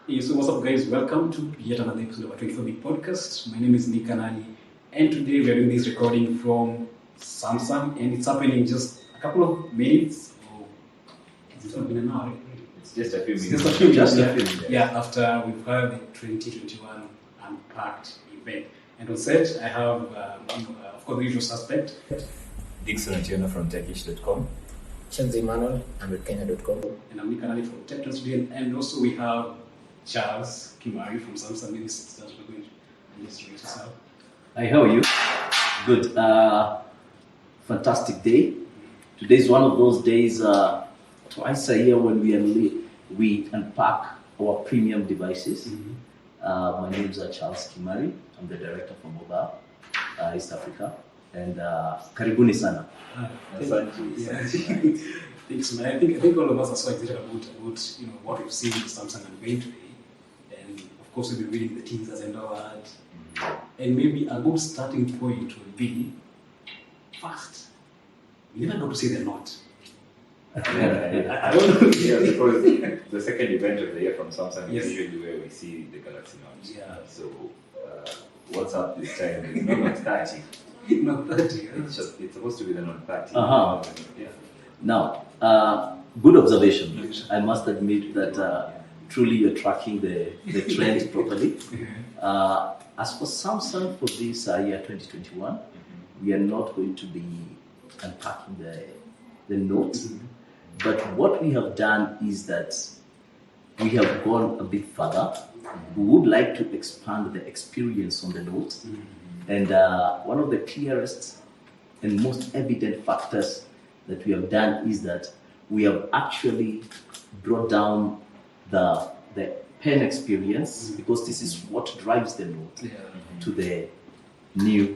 Hey, so what's up, guys? Welcome to yet another episode of our 24-Bit podcast. My name is Nick Kanani, and today we are doing this recording from Samsung, and it's happening in just a couple of minutes. It's not been an hour. It's just a few minutes. Just a few minutes. Just a few minutes. Yeah, after we've had the 2021 Unpacked event, and on set I have, of course, the usual suspect. Dixon Ationa from techish.com. Chenzi Manuel, I'm with Kenya.com. And I'm Nick Kanani from Tech Transvision, and also we have Charles Kimari from Samsung. Maybe we're going to illustrate yourself. Hi, how are you? Good. Fantastic day. Today is one of those days, twice a year, when we unpack our premium devices. Mm-hmm. My name is Charles Kimari. I'm the director for Mobile East Africa. And karibuni sana. Thanks, man. I think all of us are so excited about what we've seen Samsung unveiled today. And of course, we've been reading the teasers and all that. And maybe a good starting point would be first. We never got to say they're not. I don't know. Yeah, because the second event of the year from Samsung is usually where we see the Galaxy Note. Yeah. So what's up this time? It's not Note 30. Not 30. It's supposed to be the Note 30. Uh-huh. Yeah. Now, good observation. I must admit that truly you're tracking the trend properly. As for Samsung for this year 2021, we are not going to be unpacking the Note. But what we have done is that we have gone a bit further. We would like to expand the experience on the Note. And one of the clearest and most evident factors that we have done is that we have actually brought down the pen experience, because this is what drives the Note, to the new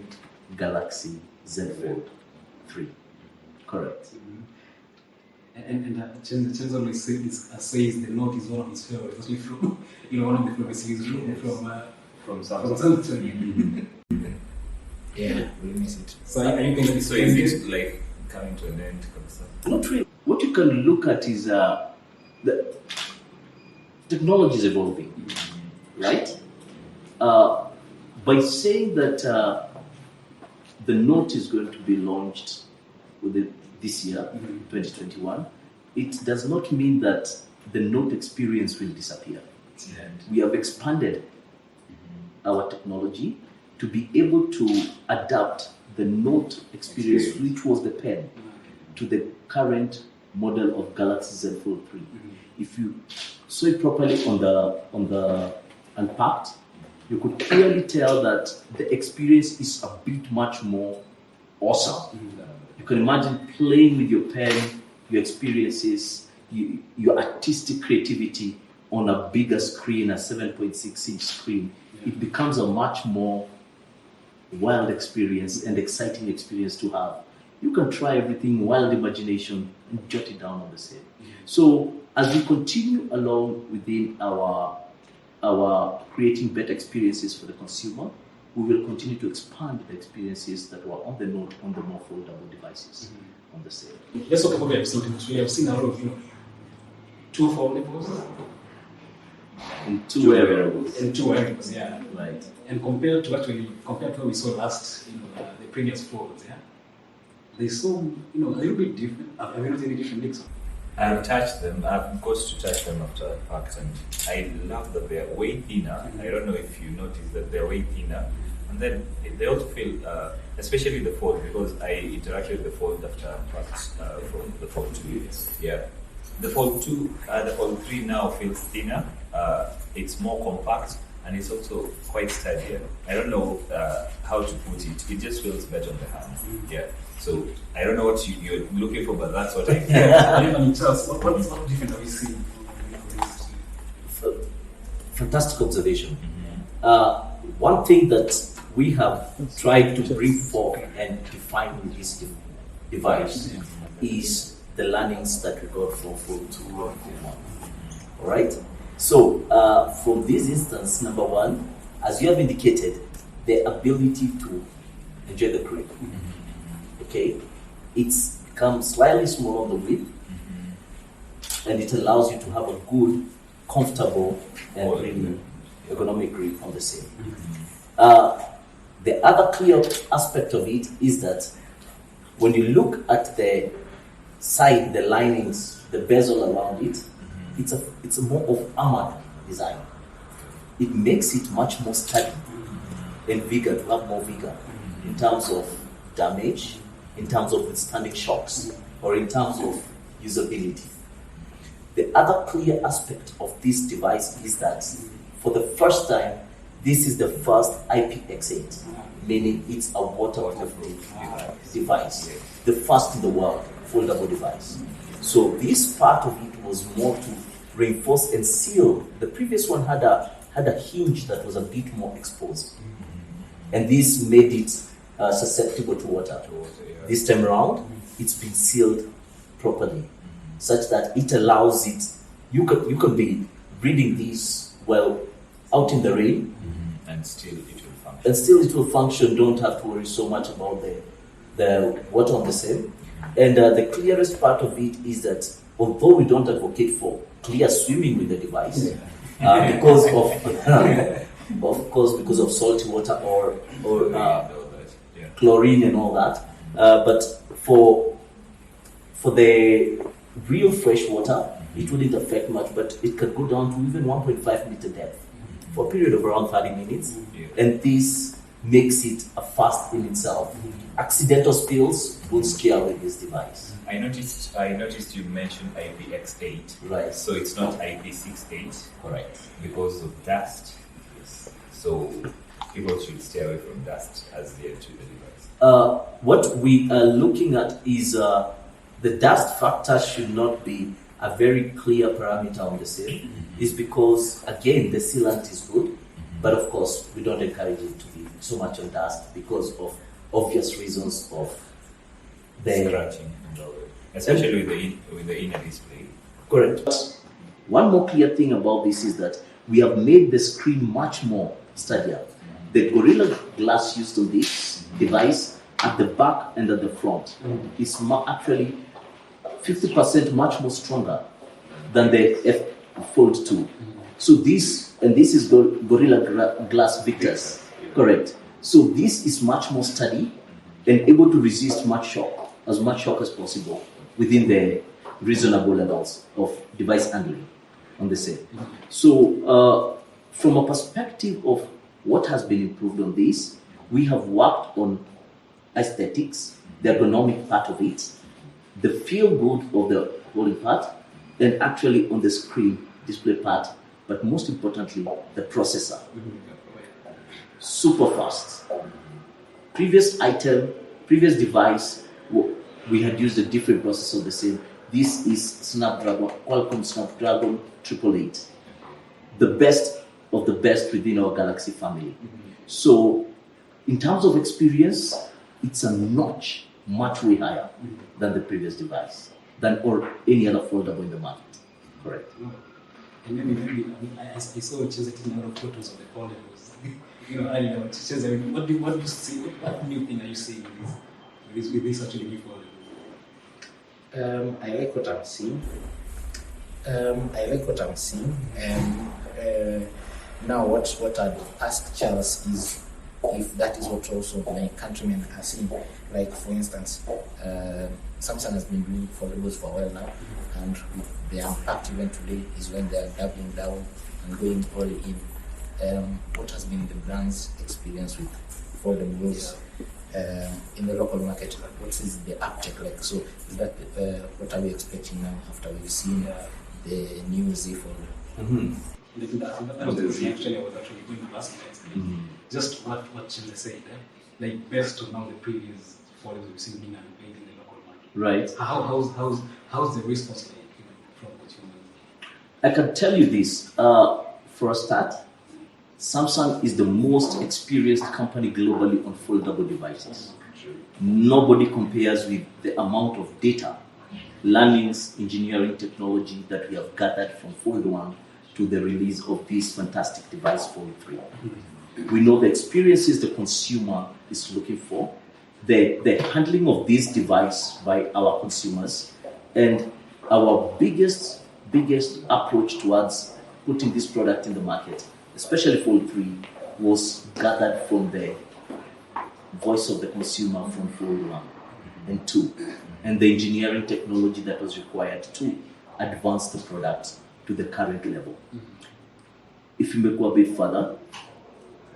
Galaxy Z Fold 3. Correct. And Chenzo always says the Note is one of his favorites, especially from one of the favorite series from Samsung. Yeah, we miss it. So are you going to be So is it like coming to an end? Not really. What you can look at is the technology is evolving, right? By saying that the Note is going to be launched this year, 2021, it does not mean that the Note experience will disappear. We have expanded our technology to be able to adapt the Note experience, which was the pen, to the current model of Galaxy Z Fold 3. If you saw it properly on the Unpacked, you could clearly tell that the experience is a bit much more awesome. You can imagine playing with your pen, your experiences, your artistic creativity on a bigger screen, a 7.6-inch screen. It becomes a much more wild experience and exciting experience to have. You can try everything, wild imagination, and jot it down on the same. So as we continue along within our creating better experiences for the consumer, we will continue to expand the experiences that were on the Note on the more foldable devices on the same. Let's talk about what we have seen. So we have seen a lot of two foldables And two wearables. and two wearables, yeah. Right. And compared to what we saw last, the previous folds, yeah, they saw a little bit different. Have you noticed any different looks? I've touched them. I've got to touch them after Unpacked, and I love that they're way thinner. I don't know if you noticed that they're way thinner. And then they also feel, especially the Fold, because I interacted with the Fold after Unpacked from the Fold 2. Yeah. The Fold 2, the Fold 3 now feels thinner. It's more compact, and it's also quite sturdier. I don't know how to put it. It just feels better on the hand. Yeah. So I don't know what you're looking for, but that's what I feel. Charles, what different have you seen? Fantastic observation. One thing that we have tried to bring forth and define with this device is the learnings that we got from Fold 2 and Fold 1. All right? So, from this instance, number one, as you have indicated, the ability to enjoy the grip. Okay? It's become slightly smaller on the width, and it allows you to have a good comfortable and Oh, really ergonomic grip on the same. The other clear aspect of it is that when you look at the side, the linings, the bezel around it, it's a more of armored design. It makes it much more sturdy and vigor, to have more vigor in terms of damage, in terms of withstanding shocks, or in terms of usability. The other clear aspect of this device is that for the first time, this is the first IPX8, meaning it's a waterproof device, the first in the world foldable device. So this part of it was more to reinforce and seal. The previous one had a hinge that was a bit more exposed, and this made it susceptible to water. This time around, it's been sealed properly, such that it allows it. You can be reading this well out in the rain, and still it will function. and still it will function. Don't have to worry so much about the water on the same. And the clearest part of it is that although we don't advocate for clear swimming with the device, because of salty water or chlorine and all that, but for the real fresh water, it wouldn't affect much, but it can go down to even 1.5 meter depth for a period of around 30 minutes, and this makes it a fast in itself. Accidental spills will scare away this device. I noticed you mentioned IPX8. Right. So it's not IP68. Correct. Because of dust. Yes. So people should stay away from dust as they enter the device. What we are looking at is the dust factor should not be a very clear parameter on the seal. Is because, again, the sealant is good, but of course we don't encourage it to be so much on dust because of obvious reasons of the Scratching and all that. Especially with the inner display. Correct. One more clear thing about this is that we have made the screen much more sturdier. The Gorilla Glass used on this device at the back and at the front is actually 50% much more stronger than the F Fold 2. So this is Gorilla Glass Victus, correct. So this is much more sturdy and able to resist as much shock as possible within the reasonable levels of device handling on the same. So from a perspective of what has been improved on this, we have worked on aesthetics, the ergonomic part of it, the feel good of the holding part, and actually on the screen display part, but most importantly, the processor. Super fast. Previous device, we had used a different processor the same. This is Qualcomm Snapdragon 888, the best of the best within our Galaxy family. So, in terms of experience, it's a notch much way higher than the previous device, or any other foldable in the market. Correct. And maybe I saw Chelsea taking a lot of photos of the foldables. Earlier, Chelsea, what do you see? What new thing are you seeing with this actually new foldable? I like what I'm seeing. Now, what I'd ask Charles is if that is what also my countrymen are seeing. Like, for instance, Samsung has been doing foldables for a while now, and with the Unpacked event today is when they are doubling down and going all in. What has been the brand's experience with foldables in the local market? What is the uptake like? So, is that what are we expecting now after we've seen the new Z Fold? That was the question actually I was actually going to ask you guys. Just what Chelsea said, like based on now the previous foldables we've seen being unveiled in the local market. Right. How's the response like from consumers? I can tell you this. For a start, Samsung is the most experienced company globally on foldable devices. Nobody compares with the amount of data, learnings, engineering technology that we have gathered from Fold 1 to the release of this fantastic device, Fold 3. We know the experiences the consumer is looking for, the handling of this device by our consumers, and our biggest approach towards putting this product in the market, especially Fold 3, was gathered from the voice of the consumer from Fold 1 and 2, and the engineering technology that was required to advance the product to the current level. If you may go a bit further,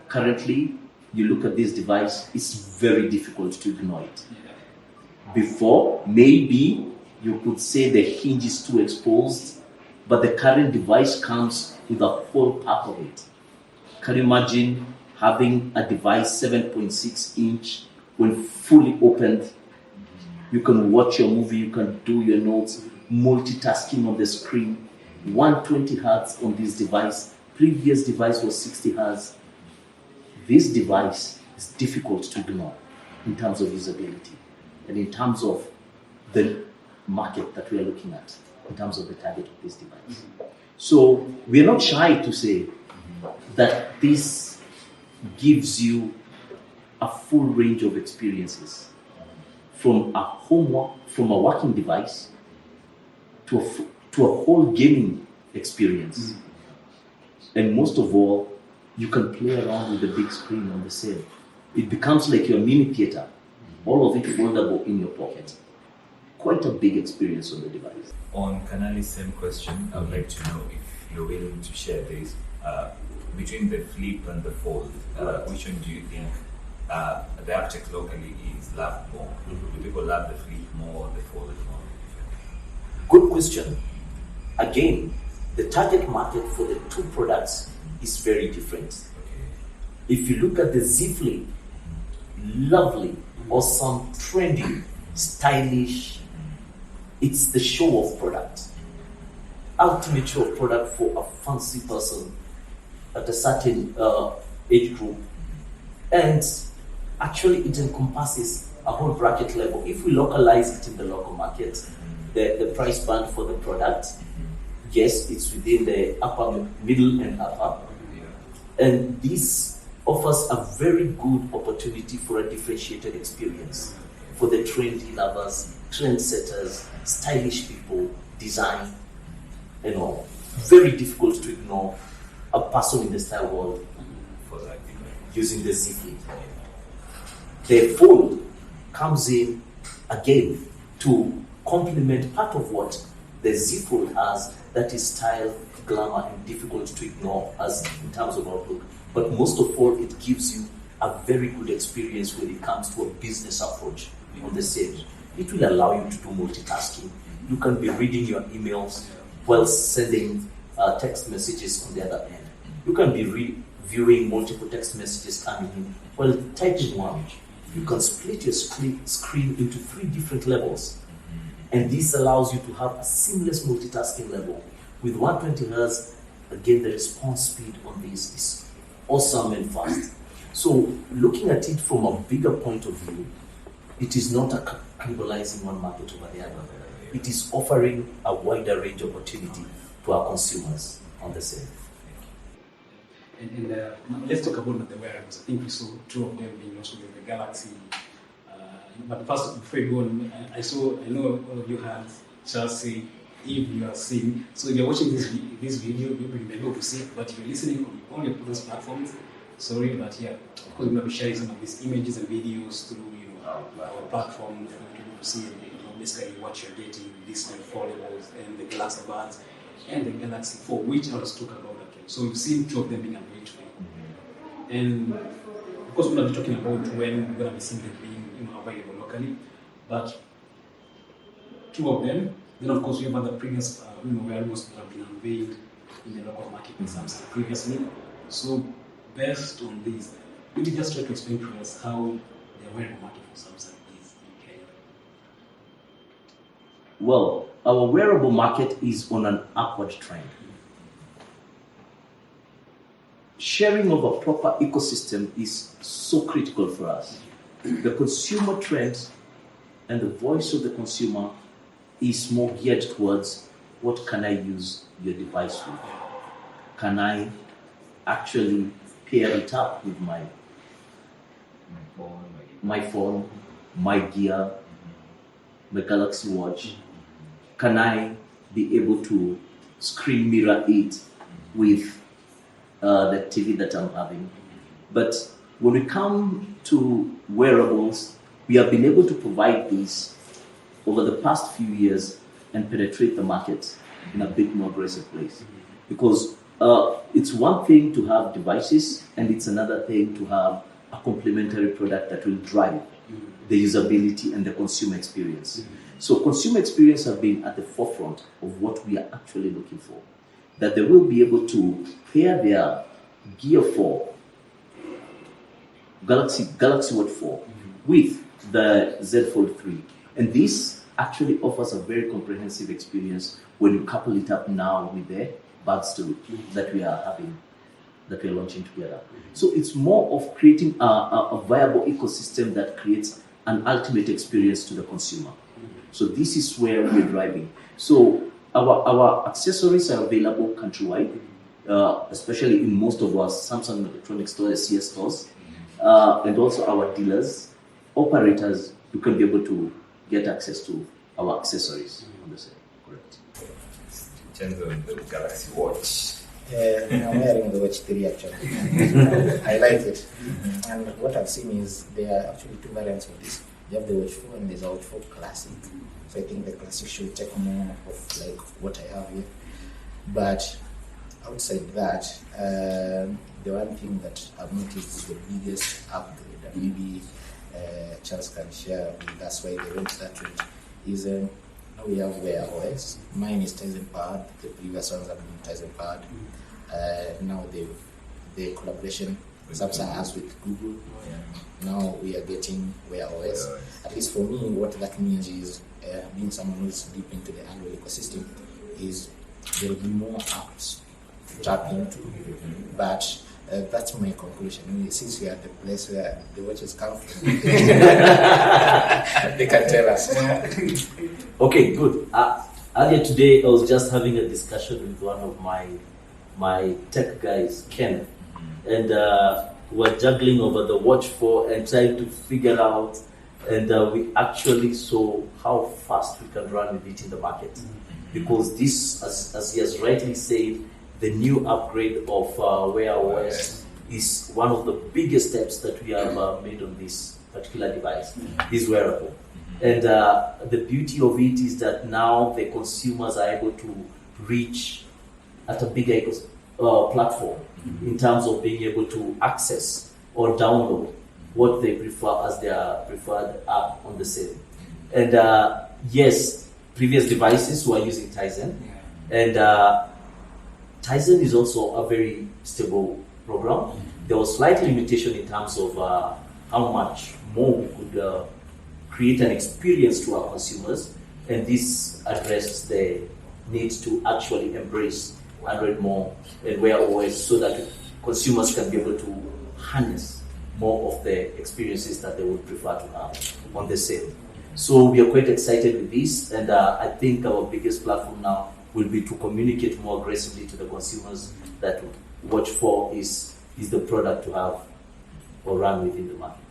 currently, you look at this device, it's very difficult to ignore it. Before, maybe you could say the hinge is too exposed, but the current device comes with a whole pack of it. Can you imagine having a device 7.6 inch when fully opened? You can watch your movie, you can do your notes, multitasking on the screen, 120 hertz on this device. Previous device was 60 hertz. This device is difficult to ignore in terms of usability and in terms of the market that we are looking at, in terms of the target of this device. So we are not shy to say that this gives you a full range of experiences, from a working device to a whole gaming experience. And most of all, you can play around with the big screen on the same. It becomes like your mini theater, all of it foldable in your pocket. Quite a big experience on the device. On Kanali's same question, I would like to know if you're willing to share this. Between the Flip and the Fold, which one do you think the uptake locally is loved more? Do people love the Flip more or the Fold more? Good question. Again, the target market for the two products is very different. If you look at the Z Flip, lovely, awesome, trendy, stylish, it's the show-off product. Ultimate show-off product for a fancy person at a certain age group. And actually it encompasses a whole bracket level. If we localize it in the local market, the price band for the product, yes, it's within the middle and upper. And this offers a very good opportunity for a differentiated experience for the trendy lovers, trendsetters, stylish people, design, and all. Very difficult to ignore a person in the style world for that using the Z Flip. The Fold comes in again to complement part of what the Z Fold has, that is style, glamour, and difficult to ignore as in terms of outlook. But most of all, it gives you a very good experience when it comes to a business approach on the same. It will allow you to do multitasking. You can be reading your emails while sending text messages on the other end. You can be viewing multiple text messages coming in while typing one. You can split your screen into 3 different levels. And this allows you to have a seamless multitasking level. With 120 Hz, again, the response speed on this is awesome and fast. So looking at it from a bigger point of view, it is not cannibalizing one market over the other. It is offering a wider range of opportunity to our consumers on the same. And let's talk about the wearables. I think we saw 2 of them being also the Galaxy. But first, before we go on, I know all of you had Charles say, if you are seeing, so if you're watching this video, maybe you may be able to see it, but if you're listening on all your previous platforms, sorry, but yeah, of course, we're going to be sharing some of these images and videos through our platform for you to see basically what you're getting, these foldables and the Galaxy Buds and the Galaxy 4, which I was talking about that. So we've seen 2 of them being unveiled today. And of course, we're going to be talking about when we're going to be seeing them being available locally, but 2 of them. Then of course we have other previous wearables that have been unveiled in the local market in Samsung previously. So based on this, would you just try to explain to us how the wearable market for Samsung is in Kenya? Well, our wearable market is on an upward trend. Sharing of a proper ecosystem is so critical for us. The consumer trends and the voice of the consumer is more geared towards what can I use your device with? Can I actually pair it up with my phone, my gear, my Galaxy Watch? Can I be able to screen mirror it with the TV that I'm having. But when we come to wearables, we have been able to provide these over the past few years and penetrate the market in a bit more aggressive place. Because it's one thing to have devices, and it's another thing to have a complementary product that will drive the usability and the consumer experience. So consumer experience have been at the forefront of what we are actually looking for. That they will be able to pair their Gear 4, Galaxy Watch 4, with the Z Fold 3. And this actually offers a very comprehensive experience when you couple it up now with the Buds 2 that we are having, that we are launching together. So it's more of creating a viable ecosystem that creates an ultimate experience to the consumer. So this is where we're driving. So our accessories are available countrywide, especially in most of our Samsung electronics stores, CS stores, and also our dealers, operators, you can be able to get access to our accessories on the site. Correct. Chenzo in the Galaxy Watch. I'm wearing the Watch 3 actually. I like it. And what I've seen is there are actually two variants of this. You have the Watch 4 and there's a Watch 4 Classic. So I think the Classic should take more of like what I have here. But outside that, the one thing that I've noticed is the biggest upgrade, and maybe Charles can share with us why they went that route, is now we have Wear OS. Mine is Tizen powered, the previous ones have been Tizen powered. Now the collaboration Samsung has with Google. Now we are getting Wear OS. At least for me, what that means is, being someone who's deep into the Android ecosystem, is there will be more apps to tap into. But that's my conclusion. Since we are at the place where the watches come from, they can tell us. Okay, good. Earlier today, I was just having a discussion with one of my tech guys, Ken, and we're juggling over the Watch 4 and trying to figure out, and we actually saw how fast we can run with it in the market. Because this, as he has rightly said, the new upgrade of Wear OS is one of the biggest steps that we have made on this particular device, this wearable. And the beauty of it is that now the consumers are able to reach at a bigger platform in terms of being able to access or download what they prefer as their preferred app on the same. And yes, previous devices were using Tizen, and Tizen is also a very stable program. There was slight limitation in terms of how much more we could create an experience to our consumers, and this addressed the need to actually embrace Android more and Wear OS so that consumers can be able to harness more of the experiences that they would prefer to have on the same. So we are quite excited with this, and I think our biggest platform now will be to communicate more aggressively to the consumers that Watch 4 is the product to have or run within the market.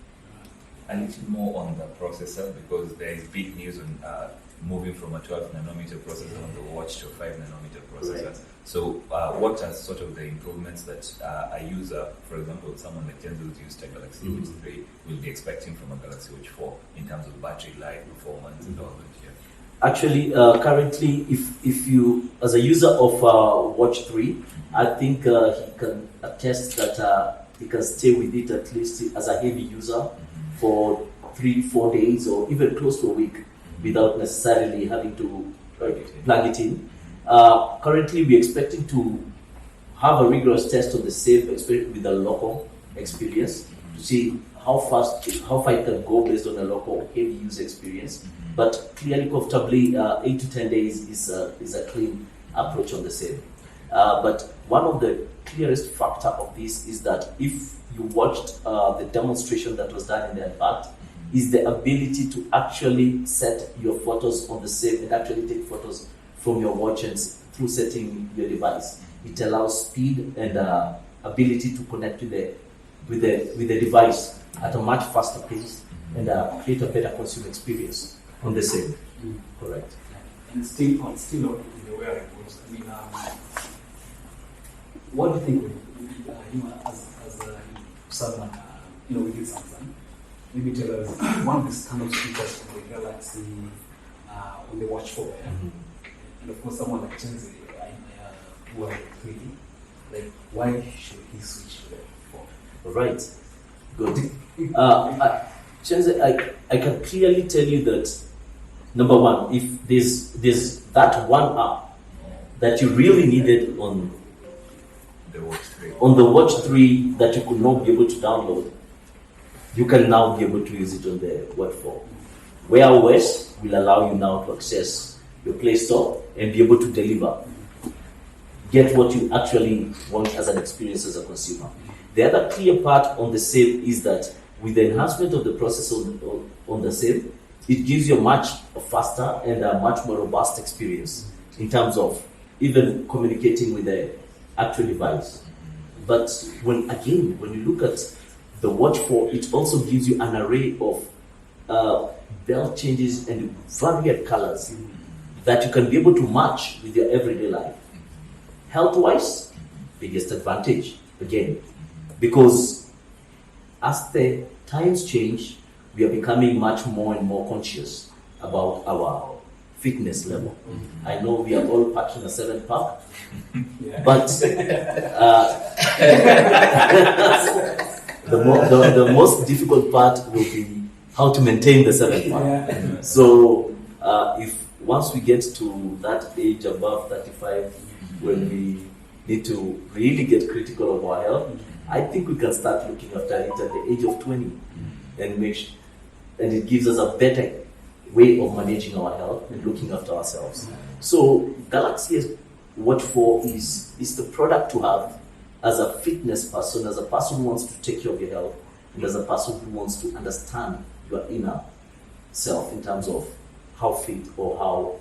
A little more on the processor, because there is big news on moving from a 12 nanometer processor on the watch to a 5 nanometer processor. Right. So what are sort of the improvements that a user, for example, someone like Jen who's used a Galaxy Watch 3 will be expecting from a Galaxy Watch 4 in terms of battery life, performance, and all that here? Actually, currently, if you, as a user of Watch 3, I think he can attest that he can stay with it at least as a heavy user for 3-4 days or even close to a week without necessarily having to plug it in. Currently, we're expecting to have a rigorous test of the same experience with the local experience to see how far it can go based on a local heavy user experience. But clearly, comfortably, 8 to 10 days is a clean approach on the same. But one of the clearest factor of this is that if you watched the demonstration that was done in the advert, is the ability to actually set your photos on the same and actually take photos from your watch and through setting your device. It allows speed and ability to connect with the device at a much faster pace and create a better consumer experience on the same. Correct. And still on the wearables, I mean, what do you think, as someone, within Samsung, maybe tell us one of the standout features of the Galaxy on the Watch 4, yeah? And of course, someone like Chenzi, who are 3D, like, why should he switch to the 4? Right. Good. Chenzi, I can clearly tell you that, number one, if there's that one app that you really needed on the Watch 3 that you could not be able to download, you can now be able to use it on the Watch 4. Wear OS will allow you now to access your Play Store and be able to deliver, get what you actually want as an experience as a consumer. The other clear part on the same is that with the enhancement of the processor on the same, it gives you a much faster and a much more robust experience in terms of even communicating with the actual device. But when you look at the Watch 4, it also gives you an array of belt changes and varied colors that you can be able to match with your everyday life. Health-wise, biggest advantage, again, because as the times change, we are becoming much more and more conscious about our fitness level. I know we are all packing a 7-pack, but the most difficult part will be how to maintain the 7-pack. So if once we get to that age above 35, when we need to really get critical of our health, I think we can start looking after it at the age of 20 and it gives us a better way of managing our health and looking after ourselves. So Galaxy Watch 4 is the product to have as a fitness person, as a person who wants to take care of your health, and as a person who wants to understand your inner self in terms of how fit or how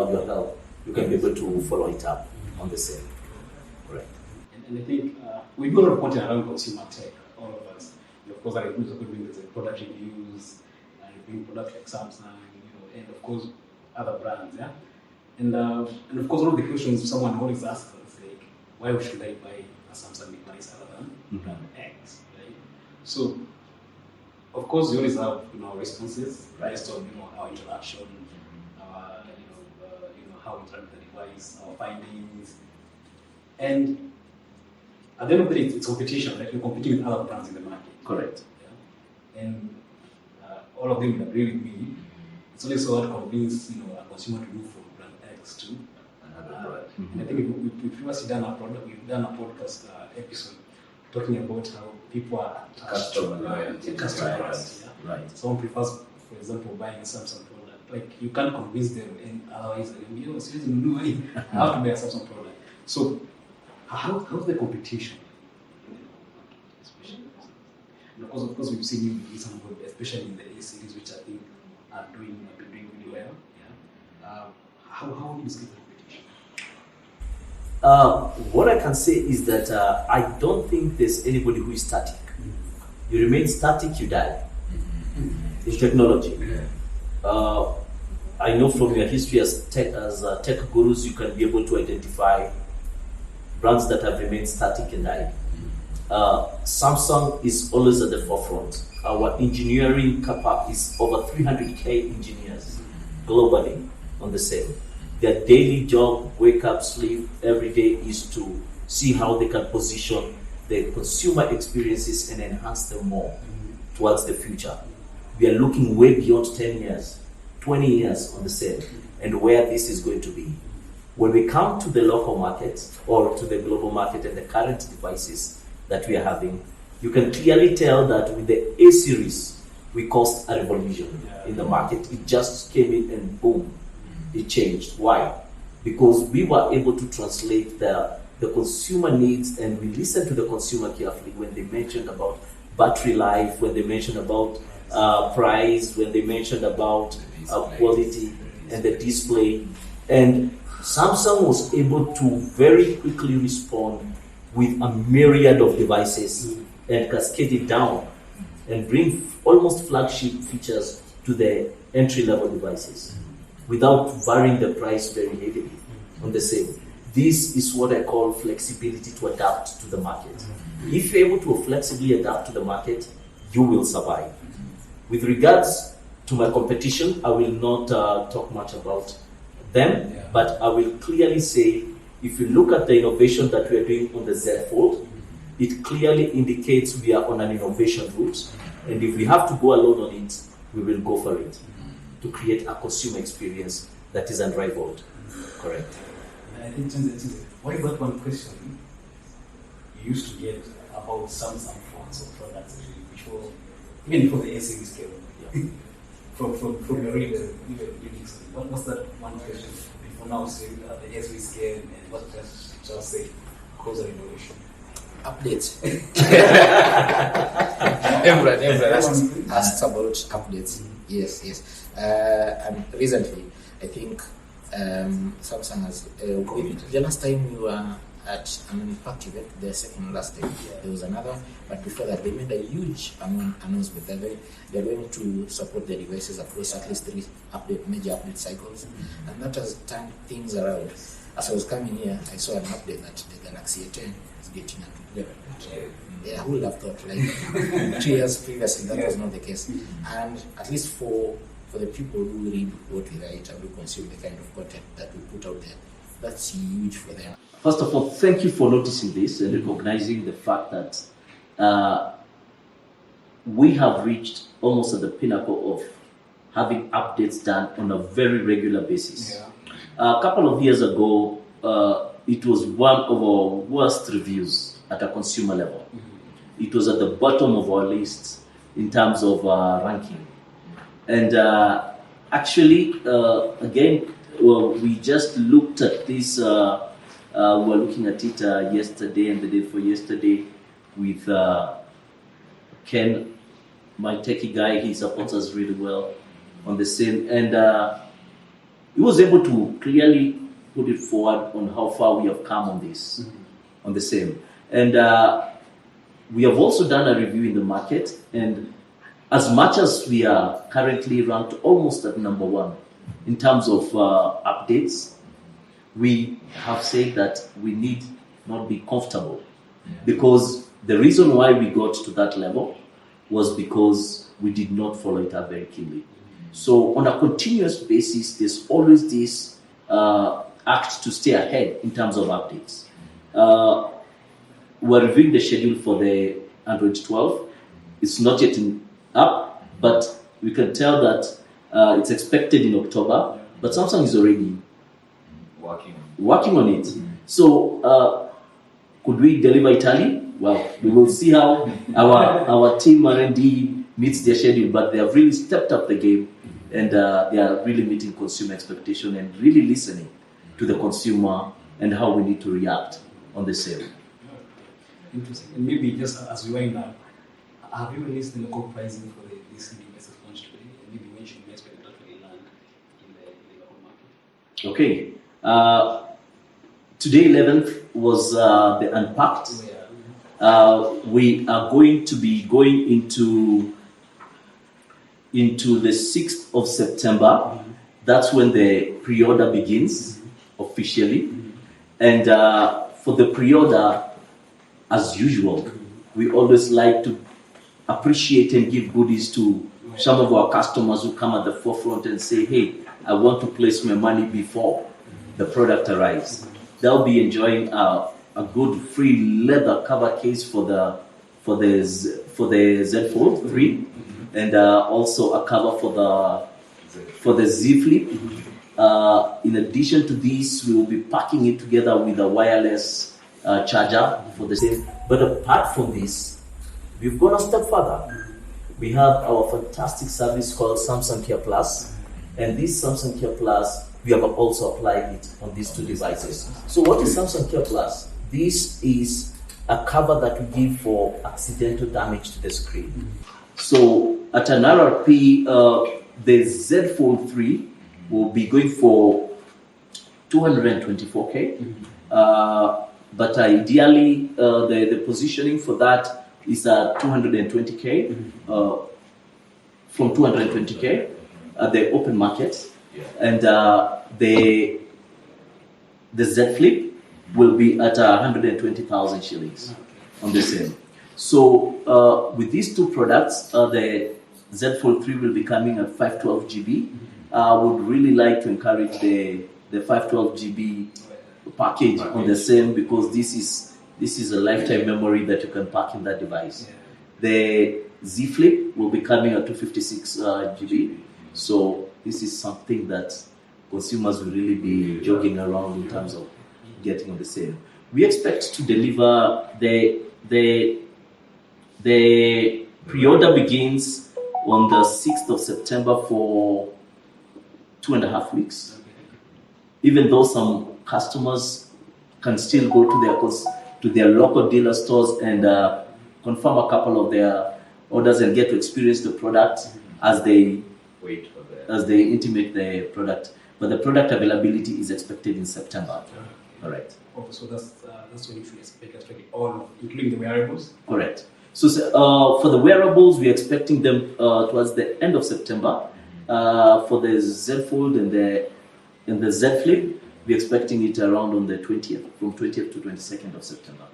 your health, you can be able to follow it up on the same. Correct. And I think we do a lot of content around consumer tech, all of us. And of course, that includes there's product reviews, reviewing products like Samsung, and of course other brands, yeah. And of course, one of the questions someone always asks us, like, why should I buy a Samsung device other than brand X, right? So, of course, you always have responses based on our interaction, our how we interact with the device, our findings, and at the end of the day, it's competition. Like you're competing with other brands in the market. Correct. Yeah? And all of them will agree with me. It's only so hard to convince a consumer to move from brand X to another brand. And I think we've previously done a podcast episode talking about how people are attached to loyalty. Right. Someone prefers, for example, buying a Samsung product. Like you can't convince them, and otherwise, seriously, no, I have to buy a Samsung product. So, how's the competition? Especially, and of course, we've seen you in some good, especially in the A series, which I think have been doing really well. Yeah. How do you describe the competition? What I can say is that I don't think there's anybody who is static. You remain static, you die. It's technology. I know from your history as tech gurus, you can be able to identify brands that have remained static and died. Samsung is always at the forefront. Our engineering capacity is over 300,000 engineers globally on the same. Their daily job, wake up, sleep, every day is to see how they can position the consumer experiences and enhance them more towards the future. We are looking way beyond 10 years, 20 years on the same, and where this is going to be. When we come to the local market or to the global market and the current devices that we are having, you can clearly tell that with the A series, we caused a revolution in the market. It just came in and boom, it changed. Why? Because we were able to translate the consumer needs, and we listened to the consumer carefully when they mentioned about battery life, when they mentioned about price, when they mentioned about quality and the display. And Samsung was able to very quickly respond with a myriad of devices and cascade it down and bring almost flagship features to the entry-level devices without varying the price very heavily on the same. this is what I call flexibility to adapt to the market. If you're able to flexibly adapt to the market, you will survive. With regards to my competition, I will not talk much about them, but I will clearly say, if you look at the innovation that we are doing on the Z Fold, it clearly indicates we are on an innovation route, and if we have to go alone on it, we will go for it to create a consumer experience that is unrivaled. Correct. I think what about one question you used to get about Samsung phones or products which were even before the S-series came, from your readers, what was that one question before now? So the S-series came, and what does Charles say? Cause of innovation. Updates. everyone asks about updates. Yes. And recently, I think Samsung has. The last time we were at an Unpacked event, the second last time, there was another, but before that, they made a huge announcement that they're going to support their devices across at least 3 major update cycles, and that has turned things around. As I was coming here, I saw an update that the Galaxy A10 is getting an 11. Yeah, who would have thought? Like 2 years previously, that was not the case. And at least for the people who read what we write and who consume the kind of content that we put out there, that's huge for them. First of all, thank you for noticing this and recognizing the fact that we have reached almost at the pinnacle of having updates done on a very regular basis. A couple of years ago, it was one of our worst reviews at a consumer level. It was at the bottom of our list in terms of ranking. And actually, again, we just looked at this. We were looking at it yesterday and the day before yesterday with Ken, my techie guy. He supports us really well on the same. And he was able to clearly put it forward on how far we have come on this, on the same. And we have also done a review in the market. And as much as we are currently ranked almost at number 1 in terms of updates, we have said that we need not be comfortable, because the reason why we got to that level was because we did not follow it up very keenly. So on a continuous basis, there's always this act to stay ahead in terms of updates. We're reviewing the schedule for the Android 12. It's not yet up, but we can tell that it's expected in October, but Samsung is already working on it. So could we deliver it early? Well, we will see how our team R&D meets their schedule, but they have really stepped up the game, and they are really meeting consumer expectation and really listening to the consumer and how we need to react on the sale. Interesting. And maybe just as we wind up, have you released the local pricing for this new message launch today? And maybe when should we expect it to actually land in the local market? Okay. Today, 11th, was the Unpacked. We are going to be going into the 6th of September. That's when the pre-order begins officially. And for the pre-order, as usual, we always like to appreciate and give goodies to some of our customers who come at the forefront and say, hey, I want to place my money before the product arrives. They'll be enjoying a good free leather cover case for the Z Fold 3, and also a cover for the Z Flip. In addition to this, we will be packing it together with a wireless charger for the same. But apart from this, we've gone a step further. We have our fantastic service called Samsung Care Plus, and this Samsung Care Plus, we have also applied it on these 2 devices. So what is Samsung Care Plus? This is a cover that we give for accidental damage to the screen. So at an RRP, the Z Fold 3 will be going for 224K. But ideally, the positioning for that is at 220K, from 220K at the open market. And the Z Flip will be at 120,000 shillings on the same. So with these two products, the Z Fold 3 will be coming at 512 GB. I would really like to encourage the 512 GB package on the same, because this is a lifetime memory that you can pack in that device. The Z Flip will be coming at 256 GB. So this is something that consumers will really be jogging around in terms of getting on the same. We expect to deliver the pre-order begins on the 6th of September for 2.5 weeks. Even though some customers can still go to their local dealer stores and confirm a couple of their orders and get to experience the product as they intimate the product. But the product availability is expected in September. All right. Oh, so that's when you should expect all, including the wearables? Correct. So for the wearables, we're expecting them towards the end of September. For the Z Fold and the Z Flip, we're expecting it around on the 20th, from 20th to 22nd of September.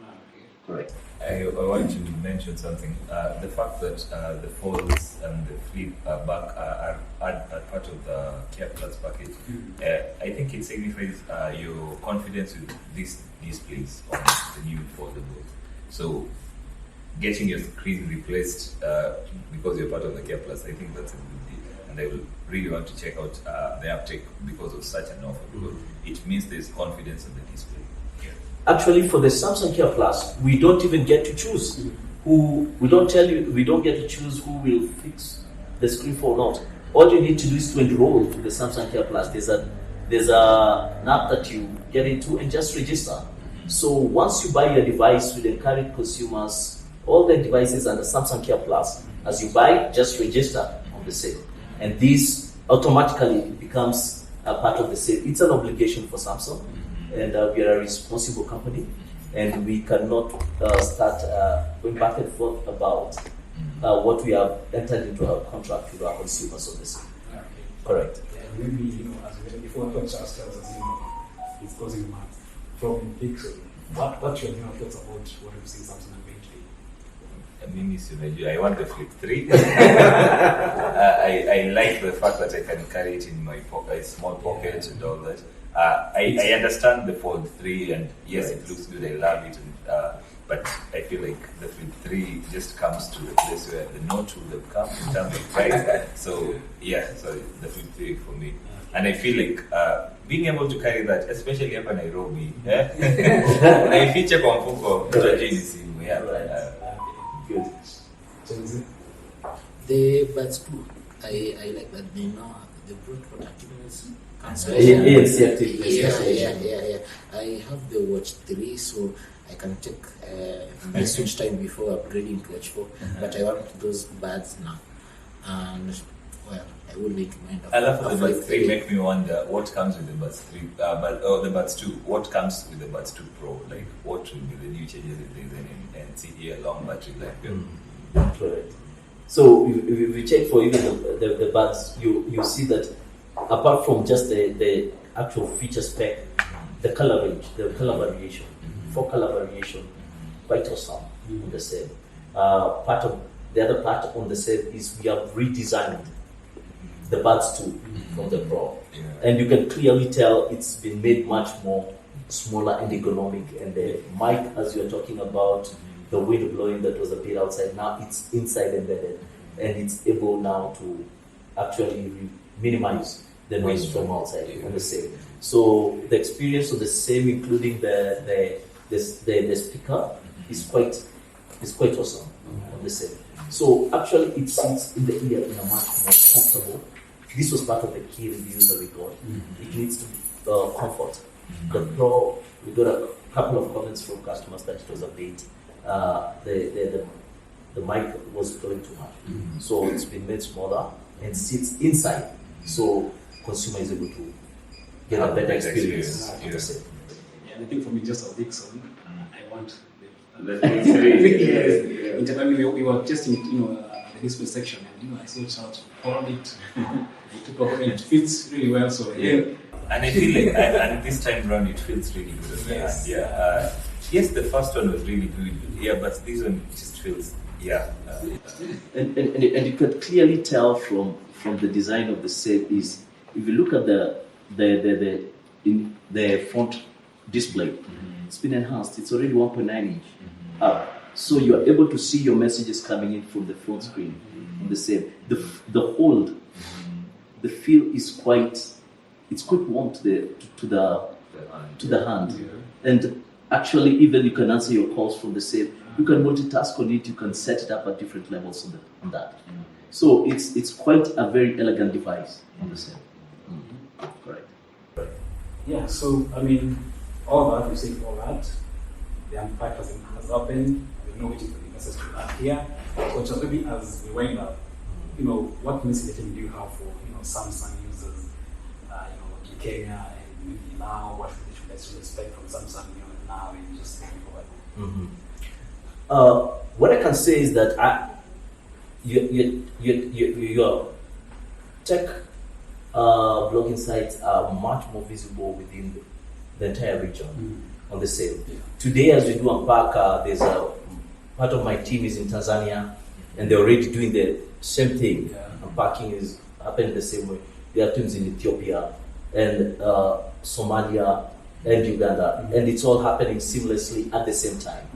Correct. I want to mention something. The fact that the folds and the flip back are part of the Care Plus package, I think it signifies your confidence with these displays on the new foldable. So getting your screen replaced because you're part of the Care Plus, I think that's a good deal. And I will really want to check out the uptake because of such an offer, because it means there's confidence in the display. Actually, for the Samsung Care Plus, we don't even get to choose we don't get to choose who will fix the screen for or not. All you need to do is to enroll to the Samsung Care Plus. There's an app that you get into and just register. So once you buy your device, we encourage consumers, all the devices under Samsung Care Plus, as you buy, just register on the sale. And this automatically becomes a part of the sale. It's an obligation for Samsung. And we are a responsible company, and we cannot start going back and forth about what we have entered into our contract with our consumers on this. Okay. Correct. Yeah, maybe, before Charles tells us, it's closing month from Pixel. What's your thoughts about what we've seen Samsung Unpacked? I want the Flip 3. I like the fact that I can carry it in my pocket, small pocket and all that. I understand the Fold 3, and yes, it looks good, I love it, but I feel like the Flip 3 just comes to the place where the Note would have come in terms of price. So the Flip 3 for me. And I feel like being able to carry that, especially hapa Nairobi, I feature kwa mfuko kutajini simu. Good. The buds too, I like that they know they brought productiveness. Yeah. I have the Watch 3, so I can take my switch time before upgrading to Watch 4. But I want those buds now, and I will need to mind. I love the Buds 3. Make me wonder what comes with the Buds 3, the Buds 2. What comes with the Buds 2 Pro? Like, what will be the new changes if there's any, and see here long battery life? Correct. So if you check for even the buds, you see that apart from just the actual feature spec, the color range, the color variation, 4 color variation, quite awesome on the same. The other part on the same is we have redesigned the buds too from the Pro, and you can clearly tell it's been made much more smaller and ergonomic. And the mic, as you're talking about, the wind blowing that was a bit outside, now it's inside embedded, and it's able now to actually minimize the noise from outside on the same. So the experience of the same, including the speaker, is quite awesome on the same. So actually, it sits in the ear in a much more comfortable. This was part of the key reviews that we got. It needs to be comfort. The Pro, we got a couple of comments from customers that it was a bit. The mic was blowing too much, so it's been made smaller and sits inside, so consumer is able to get a better experience. And I think for me, just a big song, I want the Flip 3. Internally, we were testing it, the display section, and I saw Charles poured it. It fits really well. So And I feel like, and this time around, it feels really good. Yes. Yeah. Yes, the first one was really good. Yeah, but this one just feels, yeah. And you could clearly tell from the design of the set is, if you look at the front display, it's been enhanced. It's already 1.9 inch up, so you are able to see your messages coming in from the front screen on the same. The hold, the feel is quite warm to the hand, and actually even you can answer your calls from the same. You can multitask on it. You can set it up at different levels on that. So it's quite a very elegant device on the same. Correct. Yeah, so I mean, all that, you say all that, the Unpacked has happened, we know which is the message to add here. So just maybe as we wind up, what messaging do you have for, Samsung users, in Kenya, and maybe now, what they should expect from Samsung, now and just moving forward? What I can say is that your tech blogging sites are much more visible within the entire region on the same. Yeah. Today, as we do Unpack, there's a part of my team is in Tanzania, and they're already doing the same thing. Yeah. Unpacking is happening the same way. There are teams in Ethiopia and Somalia and Uganda, and it's all happening seamlessly at the same time.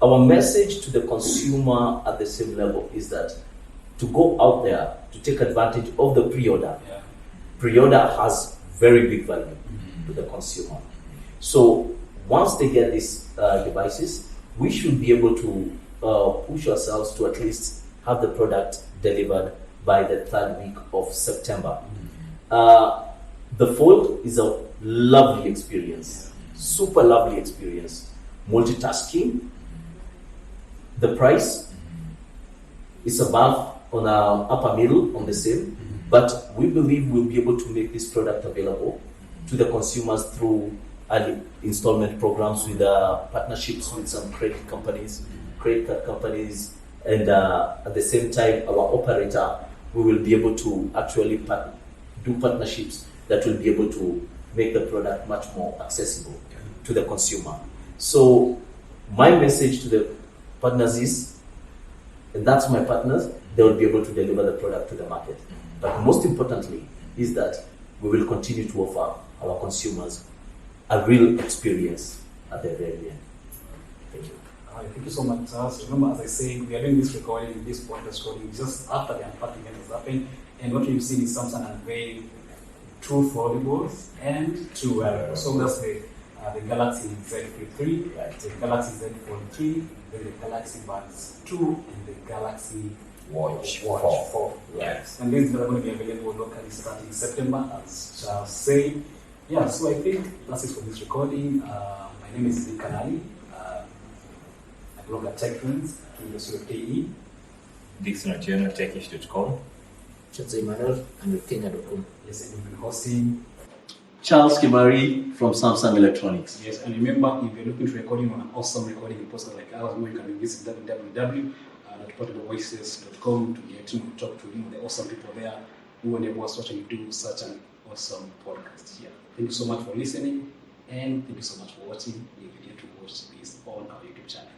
Our message to the consumer at the same level is that to go out there to take advantage of the pre-order. Yeah. Pre-order has very big value to the consumer. So once they get these devices, we should be able to push ourselves to at least have the product delivered by the 3rd week of September. The Fold is a lovely experience, super lovely experience. Multitasking. The price is above on our upper middle on the same, but we believe we'll be able to make this product available to the consumers through early installment programs with partnerships with some credit card companies, and at the same time, our operator, we will be able to actually do partnerships that will be able to make the product much more accessible to the consumer. So my message to the partners is, and that's my partners, they will be able to deliver the product to the market. But most importantly is that we will continue to offer our consumers a real experience at the very end. Thank you. Thank you so much, Charles. Remember, as I said, we are doing this recording, this podcast recording, just after the Unpacked event has happened. And what we've seen is Samsung unveil 2 foldables and 2 wearables. So that's the Galaxy Z Flip 3, the Galaxy Z Fold 3, then the Galaxy Buds 2, and the Galaxy Watch 4. Yes. And these are going to be available locally starting September, as Charles said. Yeah, so I think that's it for this recording. My name is Kanali. I blog at TechTrends, KE. Dixon Otieno, techish.com. Chatze Emmanuel and Kenya.com. Yes, and we've been hosting Charles Kimari from Samsung Electronics. Yes, and remember, if you're looking to recording on an awesome recording podcast like ours, you can visit www.PortableVoices.com to get to talk to the awesome people there who enable us to do such an awesome podcast here. Thank you so much for listening, and thank you so much for watching. If you get to watch this on our YouTube channel.